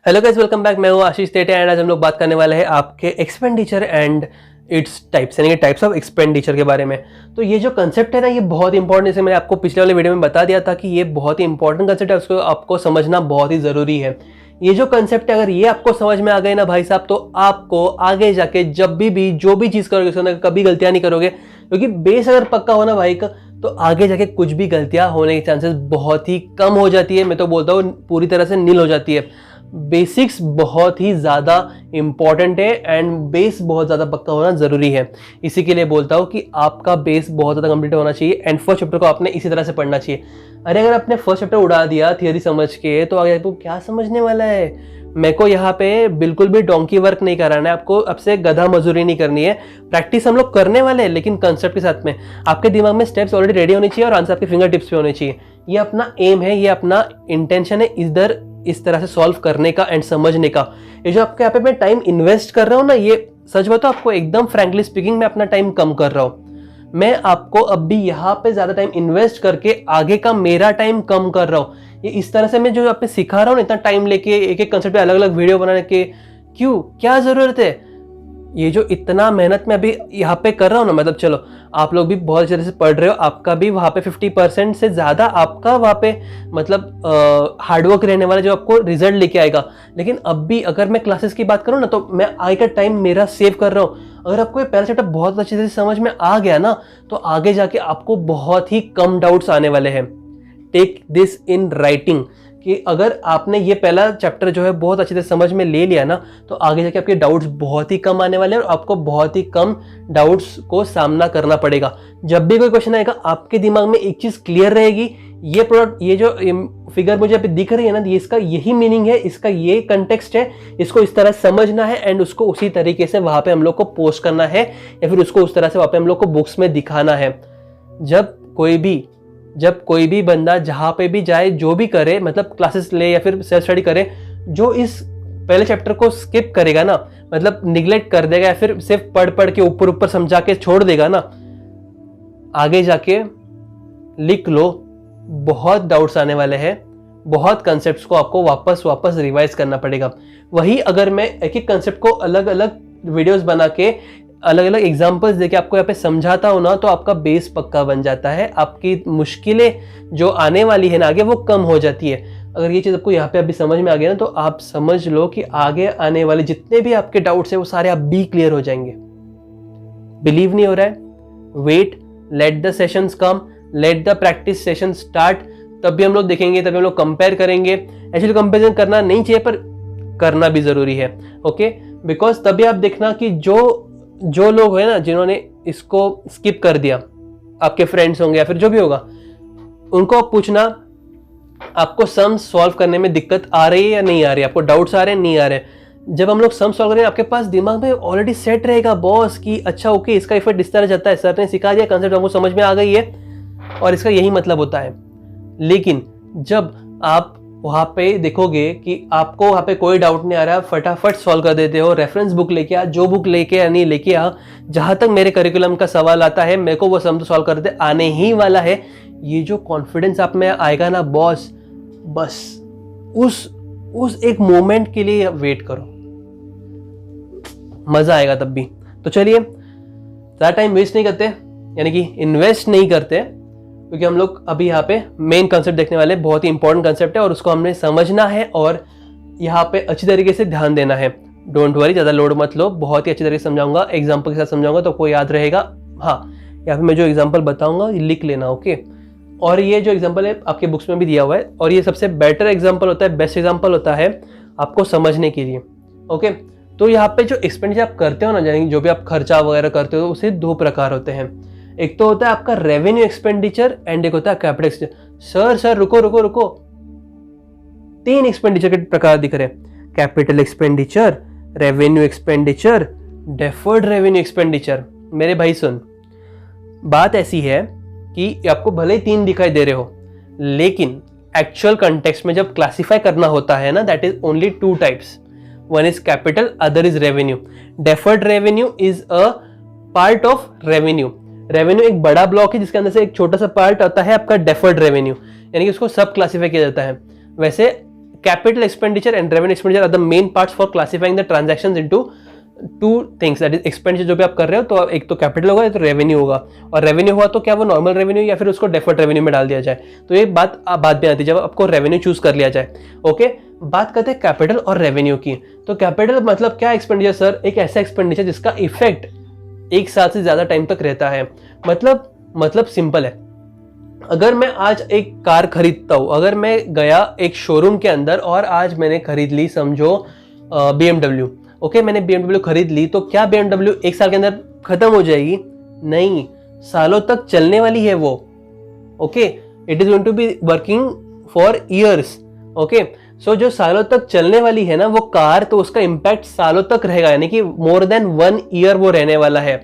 Hello guys, welcome back. मैं हूं आशीष Tete and आज हम लोग बात करने वाले हैं आपके एक्सपेंडिचर एंड इट्स टाइप्स, यानी कि टाइप्स ऑफ एक्सपेंडिचर के बारे में। तो ये जो कंसेप्ट है ना, ये बहुत इंपॉर्टेंट है। जैसे मैंने आपको पिछले वाले वीडियो में बता दिया था कि ये बहुत ही इंपॉर्टेंट कंसेप्ट है, उसको आपको समझना बहुत ही ज़रूरी है। ये जो कंसेप्ट है, अगर ये आपको समझ में आ गए ना भाई साहब, तो आपको आगे जाके जब भी जो भी चीज़ करोगे उसके अंदर कभी गलतियाँ नहीं करोगे, क्योंकि बेस अगर पक्का हो ना भाई का, तो आगे जाके कुछ भी गलतियाँ होने के चांसेस बहुत ही कम हो जाती है। मैं तो बोलता हूँ पूरी तरह से नील हो जाती है। बेसिक्स बहुत ही ज़्यादा इंपॉर्टेंट है एंड बेस बहुत ज़्यादा पक्का होना ज़रूरी है। इसी के लिए बोलता हूँ कि आपका बेस बहुत ज़्यादा कंप्लीट होना चाहिए एंड फर्स्ट चैप्टर को आपने इसी तरह से पढ़ना चाहिए। अरे अगर आपने फर्स्ट चैप्टर उड़ा दिया थियरी समझ के, तो आगे आपको क्या समझने वाला है। मेरे को यहाँ पे बिल्कुल भी डोंकी वर्क नहीं कराना है, आपको अब से गधा मजदूरी नहीं करनी है। प्रैक्टिस हम लोग करने वाले हैं, लेकिन कंसेप्ट के साथ में आपके दिमाग में स्टेप्स ऑलरेडी रेडी होनी चाहिए और आंसर आपके फिंगर टिप्स पे होने चाहिए। ये अपना एम है, ये अपना इंटेंशन है इधर इस तरह से सॉल्व करने का एंड समझने का। ये जो आपके यहाँ पे मैं टाइम इन्वेस्ट कर रहा हूँ ना, ये सच बताओ आपको एकदम फ्रैंकली स्पीकिंग मैं अपना टाइम कम कर रहा हूँ। मैं आपको अब भी यहाँ पे ज्यादा टाइम इन्वेस्ट करके आगे का मेरा टाइम कम कर रहा हूँ। ये इस तरह से मैं जो आपने सिखा रहा हूँ ना, इतना टाइम लेके एक एक कंसेप्ट पे अलग अलग वीडियो बनाने के, क्यों, क्या जरूरत है। ये जो इतना मेहनत मैं अभी यहाँ पे कर रहा हूँ ना, मतलब चलो आप लोग भी बहुत अच्छे से पढ़ रहे हो, आपका भी वहाँ पे 50% से ज़्यादा आपका वहाँ पे मतलब हार्डवर्क रहने वाला जो आपको रिजल्ट लेके आएगा। लेकिन अब भी अगर मैं क्लासेस की बात करूँ ना, तो मैं आगे का टाइम मेरा सेव कर रहा हूँ। अगर आपको ये पहला चैप्टर बहुत अच्छे से समझ में आ गया ना, तो आगे जाके आपको बहुत ही कम डाउट्स आने वाले हैं। टेक दिस इन राइटिंग कि अगर आपने ये पहला चैप्टर जो है बहुत अच्छे से समझ में ले लिया ना, तो आगे जाके आपके डाउट्स बहुत ही कम आने वाले हैं और आपको बहुत ही कम डाउट्स को सामना करना पड़ेगा। जब भी कोई क्वेश्चन आएगा, आपके दिमाग में एक चीज क्लियर रहेगी, ये प्रोडक्ट, ये जो फिगर मुझे अभी दिख रही है ना, ये इसका यही मीनिंग है, इसका ये कंटेक्स्ट है, इसको इस तरह समझना है एंड उसको उसी तरीके से वहां पे हम लोग को पोस्ट करना है या फिर उसको उस तरह से वहां पे हम लोग को बुक्स में दिखाना है। जब कोई भी बंदा जहाँ पे भी जाए, जो भी करे, मतलब क्लासेस ले या फिर सेल्फ स्टडी करे, जो इस पहले चैप्टर को स्किप करेगा ना, मतलब निगलेक्ट कर देगा या फिर सिर्फ पढ़ के ऊपर समझा के छोड़ देगा ना, आगे जाके लिख लो बहुत डाउट्स आने वाले हैं, बहुत कंसेप्ट्स को आपको वापस रिवाइज करना पड़ेगा। वही अगर मैं एक एक कंसेप्ट को अलग अलग वीडियोस बना के अलग अलग एग्जाम्पल्स देके आपको यहाँ पे समझाता हूँ ना, तो आपका बेस पक्का बन जाता है, आपकी मुश्किलें जो आने वाली है ना आगे, वो कम हो जाती है। अगर ये चीज़ आपको यहाँ पे अभी समझ में आ गया ना, तो आप समझ लो कि आगे आने वाले जितने भी आपके डाउट्स हैं वो सारे आप भी क्लियर हो जाएंगे। बिलीव नहीं हो रहा है, wait, let the sessions come, let the practice session start, तब भी हम लोग देखेंगे, तभी हम लोग कंपेयर करेंगे। एक्चुअली कंपेरिजन करना नहीं चाहिए, पर करना भी जरूरी है, ओके। बिकॉज तभी आप देखना कि जो लोग है ना, जिन्होंने इसको स्किप कर दिया, आपके फ्रेंड्स होंगे या फिर जो भी होगा, उनको आप पूछना आपको सम सॉल्व करने में दिक्कत आ रही है या नहीं आ रही है, आपको डाउट्स आ रहे हैं नहीं आ रहे हैं। जब हम लोग सम सॉल्व करें, आपके पास दिमाग में ऑलरेडी सेट रहेगा बॉस कि अच्छा ओके, इसका इफेक्ट इस तरह जाता है, सर ने सिखा दिया, कंसेप्ट हमको समझ में आ गई है और इसका यही मतलब होता है। लेकिन जब आप वहाँ पे देखोगे कि आपको वहाँ पे कोई डाउट नहीं आ रहा, फटाफट सॉल्व कर देते हो, रेफरेंस बुक लेके आ, जो बुक लेके या नहीं लेके आ, जहाँ तक मेरे करिकुलम का सवाल आता है, मेरे को वो सम तो सॉल्व करते आने ही वाला है। ये जो कॉन्फिडेंस आप में आएगा ना बॉस, बस उस एक मोमेंट के लिए वेट करो, मजा आएगा तब भी। तो चलिए, ज़्यादा टाइम वेस्ट नहीं करते, यानी कि इन्वेस्ट नहीं करते, क्योंकि हम लोग अभी यहाँ पे मेन कंसेप्ट देखने वाले, बहुत ही इंपॉर्टेंट कंसेप्ट है और उसको हमने समझना है और यहाँ पे अच्छी तरीके से ध्यान देना है। डोंट वरी, ज़्यादा लोड मत लो, बहुत ही अच्छी तरीके से समझाऊंगा, एग्जाम्पल के साथ समझाऊंगा तो आपको याद रहेगा। हाँ, यहाँ पे मैं जो एग्जाम्पल बताऊंगा लिख लेना, ओके। और ये जो एग्जाम्पल है आपके बुक्स में भी दिया हुआ है, और ये सबसे बेटर एग्जाम्पल होता है, बेस्ट एग्जाम्पल होता है आपको समझने के लिए, ओके। तो यहाँ पे जो एक्सपेंडिचर आप करते हो ना, यानी जो भी आप खर्चा वगैरह करते हो, उसे दो प्रकार होते हैं। एक तो होता है आपका रेवेन्यू एक्सपेंडिचर एंड एक होता है कैपिटल एक्सपेंडिचर। सर रुको, 3 एक्सपेंडिचर के प्रकार दिख रहे हैं, capital expenditure, revenue expenditure, deferred revenue expenditure. मेरे भाई सुन, बात ऐसी है कि आपको भले ही 3 दिखाई दे रहे हो, लेकिन एक्चुअल कंटेक्स्ट में जब क्लासिफाई करना होता है ना, that is only 2 types, one is capital, other is revenue. Deferred revenue is a part of revenue. Revenue एक बड़ा ब्लॉक है जिसके अंदर से एक छोटा सा पार्ट आता है आपका डेफर्ड रेवेन्यू, यानी कि उसको सब क्लासिफाई किया जाता है। वैसे capital expenditure and revenue expenditure are the main parts for classifying the transactions into two things, that is expenditure जो भी आप कर रहे हो, तो एक तो कैपिटल होगा या तो रेवेन्यू होगा, और रेवेन्यू हुआ तो क्या वो नॉर्मल रेवेन्यू या फिर उसको डेफर्ड रेवेन्यू में डाल दिया जाए, तो ये बात बाद में आती है जब आपको रेवेन्यू चूज कर लिया जाए। ओके, बात करते हैं कैपिटल और रेवेन्यू की। तो कैपिटल मतलब क्या एक्सपेंडिचर सर? एक ऐसा एक्सपेंडिचर जिसका इफेक्ट 1 साल से ज्यादा टाइम तक रहता है। मतलब सिंपल है, अगर मैं आज एक कार खरीदता हूं, अगर मैं गया एक शोरूम के अंदर और आज मैंने खरीद ली समझो BMW, ओके, मैंने BMW खरीद ली, तो क्या BMW 1 साल के अंदर खत्म हो जाएगी? नहीं, सालों तक चलने वाली है वो। Okay, it is going to be working for years. Okay, so जो सालों तक चलने वाली है ना वो कार, तो उसका इंपैक्ट सालों तक रहेगा, यानी कि मोर देन 1 ईयर वो रहने वाला है।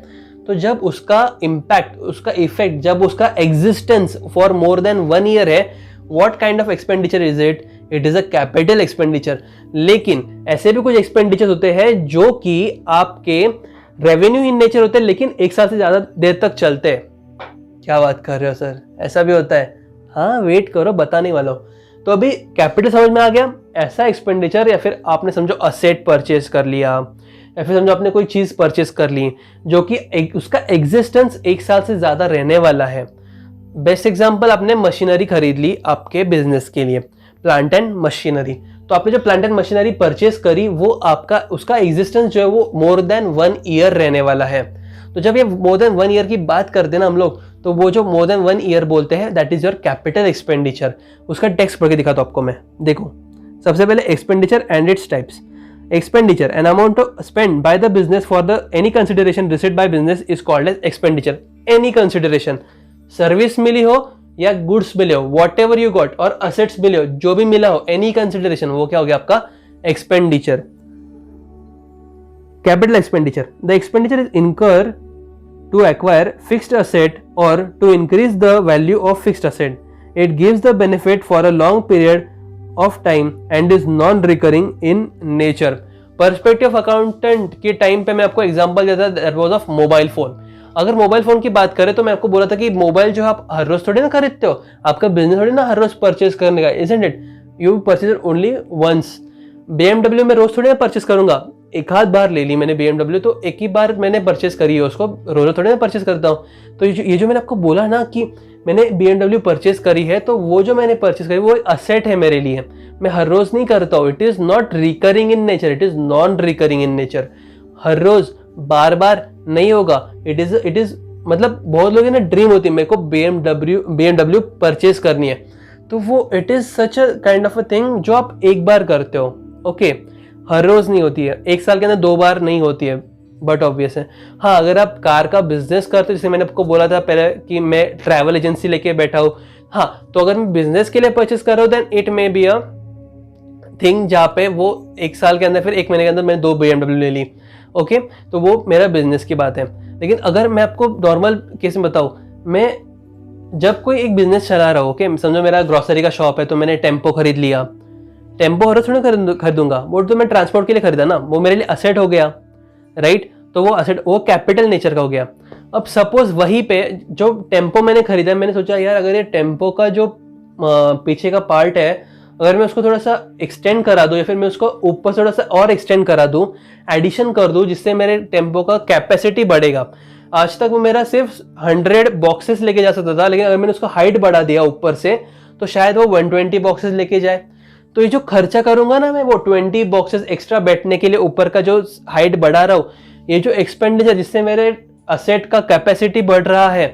तो जब उसका इंपैक्ट, उसका इफेक्ट, जब उसका existence for more than 1 year है, what kind of expenditure is it? It is a capital expenditure. लेकिन ऐसे भी कुछ एक्सपेंडिचर होते हैं जो कि आपके रेवेन्यू इन नेचर होते हैं, लेकिन 1 साल से ज्यादा देर तक चलते हैं। क्या बात कर रहे हो सर, ऐसा भी होता है? हाँ, वेट करो, बताने वाला हूं। तो अभी कैपिटल समझ में आ गया, ऐसा एक्सपेंडिचर, या फिर आपने समझो असेट परचेज कर लिया, या फिर समझो आपने कोई चीज परचेज कर ली जो कि उसका एग्जिस्टेंस 1 साल से ज्यादा रहने वाला है। बेस्ट एग्जांपल, आपने मशीनरी खरीद ली आपके बिजनेस के लिए, प्लांट एंड मशीनरी। तो आपने जो प्लांट एंड मशीनरी परचेज करी वो आपका, उसका एग्जिस्टेंस जो है वो मोर देन 1 ईयर रहने वाला है। तो जब ये मोर देन 1 ईयर की बात करते हैं ना हम लोग, तो वो जो मोर देन 1 ईयर बोलते हैं, that is your capital expenditure. उसका टेक्स्ट पढ़ के दिखाता हूं आपको मैं। देखो, सबसे पहले expenditure and its types. Expenditure, an amount spend by the business for the any consideration received by business is called as expenditure. Any consideration, service मिली हो या गुड्स मिले हो, वॉट एवर यू गॉट, और असेट्स मिले हो, जो भी मिला हो, एनी कंसिडरेशन, वो क्या हो गया आपका expenditure. Capital expenditure, the expenditure is इनकर to acquire fixed asset or to increase the value of fixed asset. It gives the benefit for a long period of time and is non-recurring in nature. Perspective accountant के time पे मैं आपको example देता, that was of mobile phone. अगर mobile phone की बात करें तो मैं आपको बोला था कि मोबाइल जो आप हर रोज थोड़ी ना खरीदते हो, आपका बिजनेस थोड़ी ना हर रोज परचेज करने का, isn't it? You purchase it only once. BMW में रोज थोड़ी ना परचेज करूंगा, एक आध बार ले ली मैंने BMW, तो एक ही बार मैंने परचेज करी है उसको, रोज थोड़ी ना परचेज करता हूँ। तो ये जो मैंने आपको बोला ना कि मैंने BMW परचेज करी है, तो वो जो मैंने परचेज करी वो असेट है मेरे लिए, मैं हर रोज नहीं करता हूँ। It is not recurring in nature, it is non recurring in nature. हर रोज बार बार नहीं होगा। इट इज मतलब बहुत लोग ना ड्रीम होती है मेरे को BMW परचेज करनी है, तो वो it is such a kind of a thing जो आप एक बार करते हो। ओके, हर रोज नहीं होती है, 1 साल के अंदर 2 बार नहीं होती है, बट ऑब्वियस है। हाँ, अगर आप कार का बिजनेस करते हो, जैसे मैंने आपको बोला था पहले कि मैं ट्रैवल एजेंसी लेके बैठा हूँ, हाँ, तो अगर मैं बिजनेस के लिए परचेस कर रहा हूँ, then it may be a thing जहाँ पे वो 1 साल के अंदर, फिर 1 महीने के अंदर मैंने 2 BMW ले ली। ओके, तो वो मेरा बिजनेस की बात है। लेकिन अगर मैं आपको नॉर्मल केस में बताऊँ, मैं जब कोई एक बिजनेस चला रहा हूँ, ओके, समझो मेरा ग्रोसरी का शॉप है, तो मैंने टेम्पो खरीद लिया। टेम्पो हर थोड़ा खरीदूंगा, वो तो मैं ट्रांसपोर्ट के लिए खरीदा ना, वो मेरे लिए असेट हो गया, राइट? तो वो असेट, वो कैपिटल नेचर का हो गया। अब सपोज वहीं पे जो टेम्पो मैंने खरीदा, मैंने सोचा यार अगर ये टेम्पो का जो पीछे का पार्ट है, अगर मैं उसको थोड़ा सा एक्सटेंड करा दूं, या फिर मैं उसको ऊपर थोड़ा सा और एक्सटेंड करा दूं, एडिशन कर दूं, जिससे मेरे टेम्पो का कैपेसिटी बढ़ेगा। आज तक वो मेरा सिर्फ 100 बॉक्सेस लेके जा सकता था, लेकिन अगर मैंने उसको हाइट बढ़ा दिया ऊपर से, तो शायद वो 120 बॉक्सेस लेके जाए। तो ये जो खर्चा करूंगा ना मैं, वो 20 बॉक्सेस एक्स्ट्रा बैठने के लिए ऊपर का जो हाइट बढ़ा रहा हूँ, ये जो एक्सपेंडिचर जिससे मेरे असेट का कैपेसिटी बढ़ रहा है,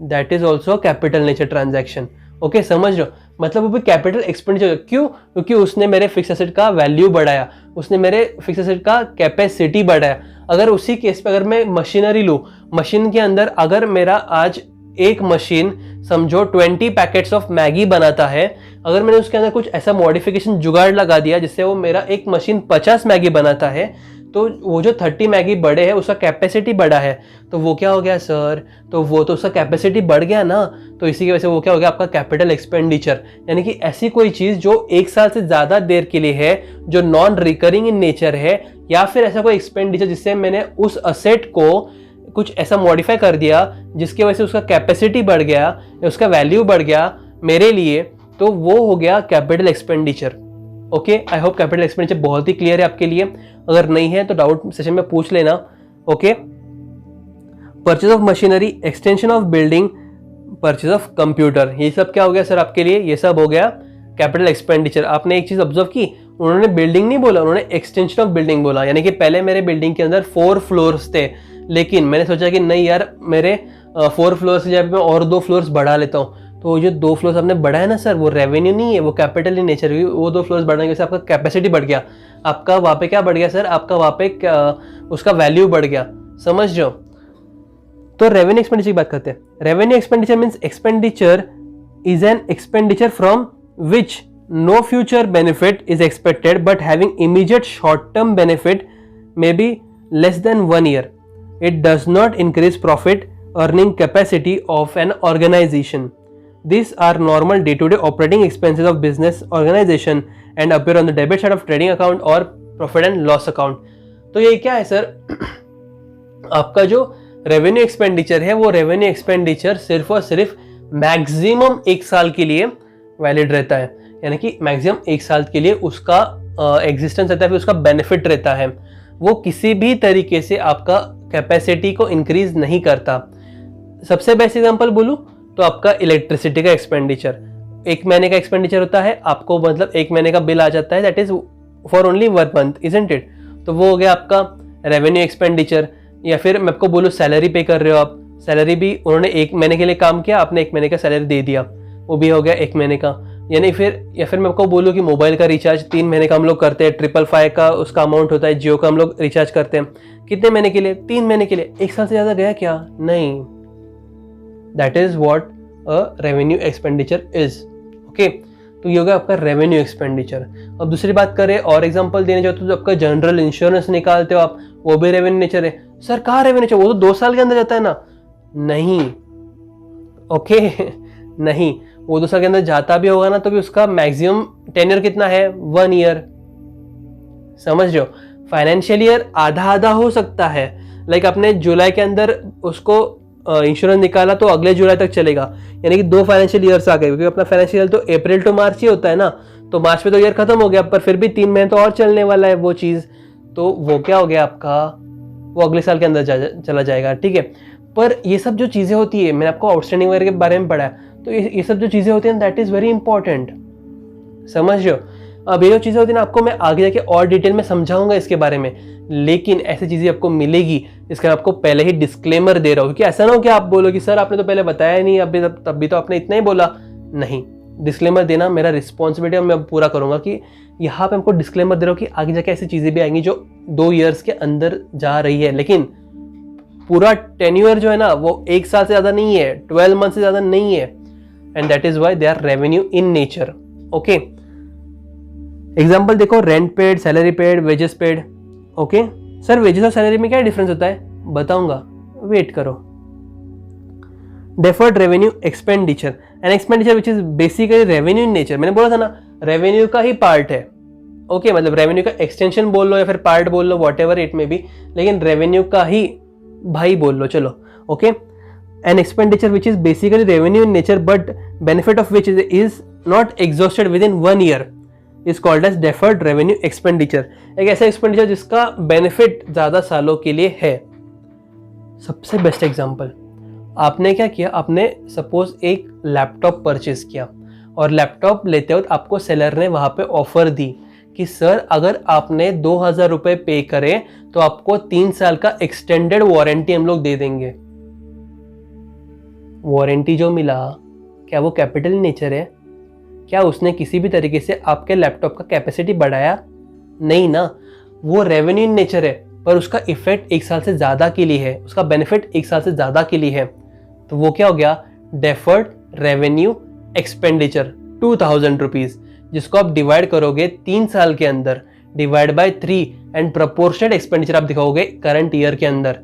that is also capital nature transaction. Okay, समझ लो, मतलब वो भी कैपिटल एक्सपेंडिचर। क्यों? क्योंकि उसने मेरे फिक्स एसेट का वैल्यू बढ़ाया, उसने मेरे फिक्स एसेट का कैपेसिटी बढ़ाया। अगर उसी केस पे अगर मैं मशीनरी लूँ, मशीन के अंदर अगर मेरा आज एक मशीन समझो 20 पैकेट्स ऑफ मैगी बनाता है, अगर मैंने उसके अंदर कुछ ऐसा मॉडिफिकेशन जुगाड़ लगा दिया जिससे वो मेरा एक मशीन 50 मैगी बनाता है, तो वो जो 30 मैगी बड़े है उसका कैपेसिटी बढ़ा है, तो वो क्या हो गया सर? तो वो तो उसका कैपेसिटी बढ़ गया ना, तो इसी की वजह से वो क्या हो गया आपका कैपिटल एक्सपेंडिचर। यानी कि ऐसी कोई चीज जो 1 साल से ज्यादा देर के लिए है, जो नॉन रिकरिंग इन नेचर है, या फिर ऐसा कोई एक्सपेंडिचर जिससे मैंने उस असेट को कुछ ऐसा मॉडिफाई कर दिया जिसकी वजह से उसका कैपेसिटी बढ़ गया या उसका वैल्यू बढ़ गया मेरे लिए, तो वो हो गया capital expenditure. Okay, I hope capital expenditure बहुत ही क्लियर है आपके लिए। अगर नहीं है तो डाउट सेशन में पूछ लेना। Okay, purchase of machinery, extension of building, purchase of computer, ये सब क्या हो गया सर आपके लिए? ये सब हो गया कैपिटल एक्सपेंडिचर। आपने एक चीज ऑब्जर्व की, उन्होंने बिल्डिंग नहीं बोला, उन्होंने एक्सटेंशन ऑफ बिल्डिंग बोला। यानी कि पहले मेरे बिल्डिंग के अंदर 4 फ्लोर्स थे, लेकिन मैंने सोचा कि नहीं यार, मेरे 4 फ्लोर्स की जगह मैं और 2 फ्लोर्स बढ़ा लेता हूँ। तो जो 2 फ्लोर्स आपने बढ़ाया ना सर, वो रेवेन्यू नहीं है, वो कैपिटल इन नेचर है। वो 2 फ्लोर्स बढ़ाने की वजह से आपका कैपेसिटी बढ़ गया, आपका वहाँ पे क्या बढ़ गया सर? आपका वहाँ पे उसका वैल्यू बढ़ गया। समझ जाओ। तो रेवेन्यू एक्सपेंडिचर की बात करते हैं। Revenue expenditure means expenditure is an expenditure from which no future benefit is expected but having immediate short term benefit may be less than 1 year. It does not increase profit earning capacity of an organization. These are normal day-to-day operating expenses of business organization and appear on the debit side of trading account or profit and loss account. तो ये क्या है sir? आपका जो revenue expenditure है वो revenue expenditure सिर्फ और सिर्फ मैक्सिमम 1 साल के लिए वैलिड रहता है। यानी कि मैक्सिमम 1 साल के लिए उसका एग्जिस्टेंस रहता है, फिर उसका बेनिफिट रहता है। वो किसी भी तरीके से आपका कैपेसिटी को इंक्रीज नहीं करता। सबसे बेस्ट एग्जांपल बोलूं तो आपका इलेक्ट्रिसिटी का एक्सपेंडिचर 1 महीने का एक्सपेंडिचर होता है आपको, मतलब 1 महीने का बिल आ जाता है, that is for only 1 month, isn't it? तो वो हो गया आपका रेवेन्यू एक्सपेंडिचर। या फिर मैं आपको बोलूँ सैलरी पे कर रहे हो आप, सैलरी भी उन्होंने 1 महीने के लिए काम किया, आपने 1 महीने का सैलरी दे दिया, वो भी हो गया 1 महीने का। यानी या फिर मैं आपको बोलूँ कि मोबाइल का रिचार्ज 3 महीने का हम लोग करते हैं, 555 का उसका अमाउंट होता है, जियो का हम लोग रिचार्ज करते हैं, कितने महीने के लिए? 3 महीने के लिए। 1 साल से ज़्यादा गया क्या? नहीं। That is what a revenue expenditure is. Okay, तो ये हो गया आपका रेवेन्यू एक्सपेंडिचर। अब दूसरी बात करें और एग्जांपल देने जाओ तो आपका जनरल इंश्योरेंस निकालते हो आप, वो भी रेवेन्यू नेचर है। सर कहाँ रेवेन्यू नेचर? वो तो 2 साल के अंदर जाता है ना। नहीं, ओके नहीं, वो 2 साल के अंदर जाता भी होगा ना तो भी उसका मैक्सिमम टेन्योर कितना है? 1 ईयर। समझ रहे हो? फाइनेंशियल ईयर आधा आधा हो सकता है। लाइक आपने जुलाई के अंदर उसको इंश्योरेंस निकाला तो अगले जुलाई तक चलेगा, यानी कि 2 फाइनेंशियल ईयर्स आ गए, क्योंकि अपना फाइनेंशियल ईयर तो अप्रैल टू मार्च ही होता है ना। तो मार्च में तो ईयर खत्म हो गया, पर फिर भी 3 महीने तो और चलने वाला है वो चीज़। तो वो क्या हो गया आपका? वो अगले साल के अंदर चला जाएगा। ठीक है, पर ये सब जो चीज़ें होती है, मैंने आपको आउटस्टैंडिंग वगैरह के बारे में पढ़ा है, तो ये सब जो चीज़ें होती हैं दैट इज़ वेरी इंपॉर्टेंट। समझ रहे हो? अब ये जो चीज़ें होती हैं ना, आपको मैं आगे जाके और डिटेल में समझाऊंगा इसके बारे में, लेकिन ऐसी चीज़ें आपको मिलेगी इसका आपको पहले ही डिस्क्लेमर दे रहा हूँ, क्योंकि ऐसा ना हो कि आप बोलो कि सर आपने तो पहले बताया नहीं, अभी तब भी तो आपने इतना ही बोला। नहीं, डिस्क्लेमर देना मेरा रिस्पॉन्सिबिलिटी है, मैं पूरा करूँगा कि यहाँ पे हमको डिस्क्लेमर दे रहा हूँ कि आगे जाके ऐसी चीज़ें भी आएंगी जो 2 ईयर्स के अंदर जा रही है, लेकिन पूरा टेन्योर जो है ना वो 1 साल से ज़्यादा नहीं है, 12 मंथ से ज़्यादा नहीं है, and that is why they are revenue in nature. Okay, example देखो, rent paid, salary paid, wages paid. Okay sir, wages और सैलरी में क्या डिफरेंस होता है? बताऊंगा, वेट करो। Deferred revenue expenditure, an expenditure which is basically revenue in nature. मैंने बोला था ना, रेवेन्यू का ही पार्ट है। ओके, मतलब रेवेन्यू का एक्सटेंशन बोल लो या फिर पार्ट बोल लो, whatever it may B, लेकिन रेवेन्यू का ही भाई बोल लो, चलो। Okay, an expenditure which is basically revenue in nature but benefit of which is not exhausted within 1 year is called as deferred revenue expenditure। एक ऐसा expenditure जिसका benefit ज़्यादा सालों के लिए है। सबसे बेस्ट एग्जांपल, आपने क्या किया, आपने सपोज एक लैपटॉप परचेज किया और लैपटॉप लेते वक्त आपको सेलर ने वहाँ पे ऑफर दी कि सर अगर आपने 2000 रुपये पे करें तो आपको 3 साल का एक्सटेंडेड वारंटी हम लोग दे देंगे। वारंटी जो मिला, क्या वो कैपिटल नेचर है? क्या उसने किसी भी तरीके से आपके लैपटॉप का कैपेसिटी बढ़ाया? नहीं ना, वो रेवेन्यू इन नेचर है, पर उसका इफेक्ट 1 साल से ज़्यादा के लिए है, उसका बेनिफिट 1 साल से ज़्यादा के लिए है। तो वो क्या हो गया? डेफर्ड रेवेन्यू एक्सपेंडिचर 2000 रुपीज़, जिसको आप डिवाइड करोगे 3 साल के अंदर, divide by 3 and proportional expenditure आप दिखाओगे करंट ईयर के अंदर,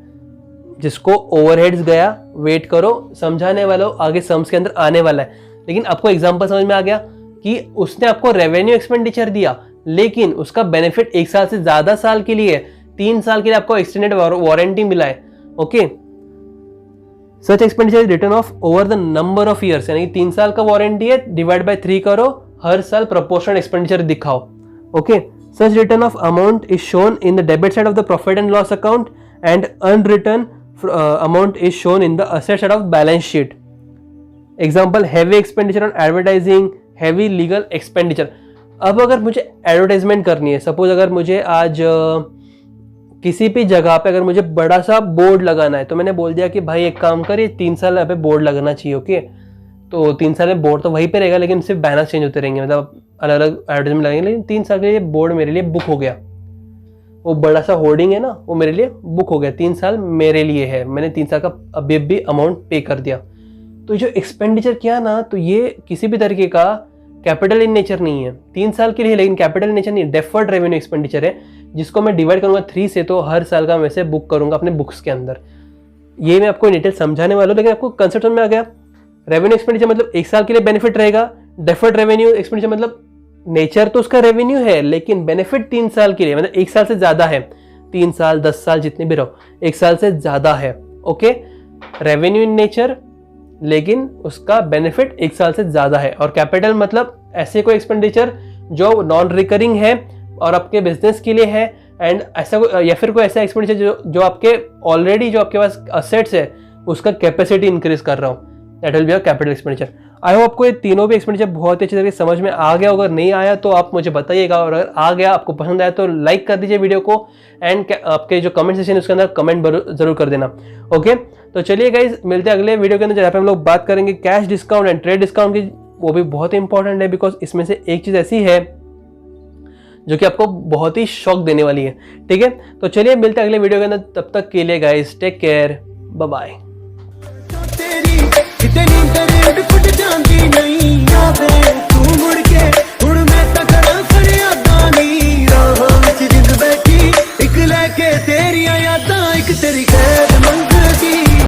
जिसको ओवरहेड्स गया। वेट करो, समझाने वाला आगे सम्स के अंदर आने वाला है, लेकिन आपको एग्जांपल समझ में आ गया कि उसने आपको रेवेन्यू एक्सपेंडिचर दिया, लेकिन उसका बेनिफिट 1 साल से ज्यादा साल के लिए, 3 साल के लिए आपको एक्सटेंडेड वारंटी मिला है। Okay, such expenditure return of over the number of years, यानी कि 3 साल का वारंटी है, डिवाइड बाय 3 करो, हर साल प्रोपोर्शनल एक्सपेंडिचर दिखाओ। Okay, such return of amount is shown in the debit side of the profit and loss account and unreturned amount is shown in the asset side of balance sheet. Example, heavy expenditure on advertising, heavy legal expenditure. अब अगर मुझे advertisement करनी है, suppose अगर मुझे आज किसी भी जगह पे अगर मुझे बड़ा सा बोर्ड लगाना है, तो मैंने बोल दिया कि भाई एक काम कर, ये 3 साल यहाँ पे बोर्ड लगाना चाहिए. ओके, तो 3 साल में बोर्ड तो वहीं पे रहेगा, लेकिन सिर्फ बैनर चेंज होते रहेंगे, मतलब अलग अलग एडवर्टाइजमेंट लगेंगे, लेकिन 3 साल के लिए बोर्ड मेरे लिए बुक हो गया. वो बड़ा सा होर्डिंग है ना, वो मेरे लिए बुक हो गया, 3 साल मेरे लिए है, मैंने 3 साल का अभी भी अमाउंट पे कर दिया. तो जो एक्सपेंडिचर किया ना, तो ये किसी भी तरीके का कैपिटल इन नेचर नहीं है, 3 साल के लिए, लेकिन कैपिटल इन नेचर नहीं, डेफर्ड रेवेन्यू एक्सपेंडिचर है, जिसको मैं डिवाइड करूंगा 3 से, तो हर साल का वैसे बुक करूंगा अपने बुक्स के अंदर. ये मैं आपको डिटेल समझाने वाला हूँ, लेकिन आपको कंसेप्ट में आ गया. रेवेन्यू एक्सपेंडिचर मतलब 1 साल के लिए बेनिफिट रहेगा. डेफर्ड रेवेन्यू एक्सपेंडिचर मतलब नेचर तो उसका रेवेन्यू है, लेकिन बेनिफिट 3 साल के लिए, मतलब 1 साल से ज्यादा है. 3 साल 10 साल जितने भी रहो, 1 साल से ज्यादा है. ओके, रेवेन्यू इन नेचर, लेकिन उसका बेनिफिट 1 साल से ज्यादा है. और कैपिटल मतलब ऐसे कोई एक्सपेंडिचर जो नॉन रिकरिंग है और आपके बिजनेस के लिए है, एंड ऐसा या फिर कोई ऐसा एक्सपेंडिचर जो आपके ऑलरेडी जो आपके पास असेट्स है उसका कैपेसिटी इंक्रीज कर रहा हूँ, that will be a capital expenditure. I hope आपको ये तीनों भी एक्सपेंडिचर बहुत ही अच्छी तरीके से समझ में आ गया. अगर नहीं आया तो आप मुझे बताइएगा, और अगर आ गया, आपको पसंद आया तो लाइक कर दीजिए वीडियो को, एंड आपके जो कमेंट सेक्शन है उसके अंदर कमेंट जरूर कर देना. ओके, तो चलिए गाइज, मिलते हैं अगले वीडियो के अंदर, जहाँ पे हम लोग बात करेंगे cash discount and trade discount की. वो भी बहुत ही इंपॉर्टेंट है, बिकॉज इसमें से एक चीज ऐसी है जो कि आपको बहुत ही शॉक देने वाली है. ठीक है, तो चलिए मिलते हैं अगले वीडियो के अंदर. तब तक के लिए guys take care, bye bye. इतनी दर्द फुट जाती नहीं आवे तू मुड़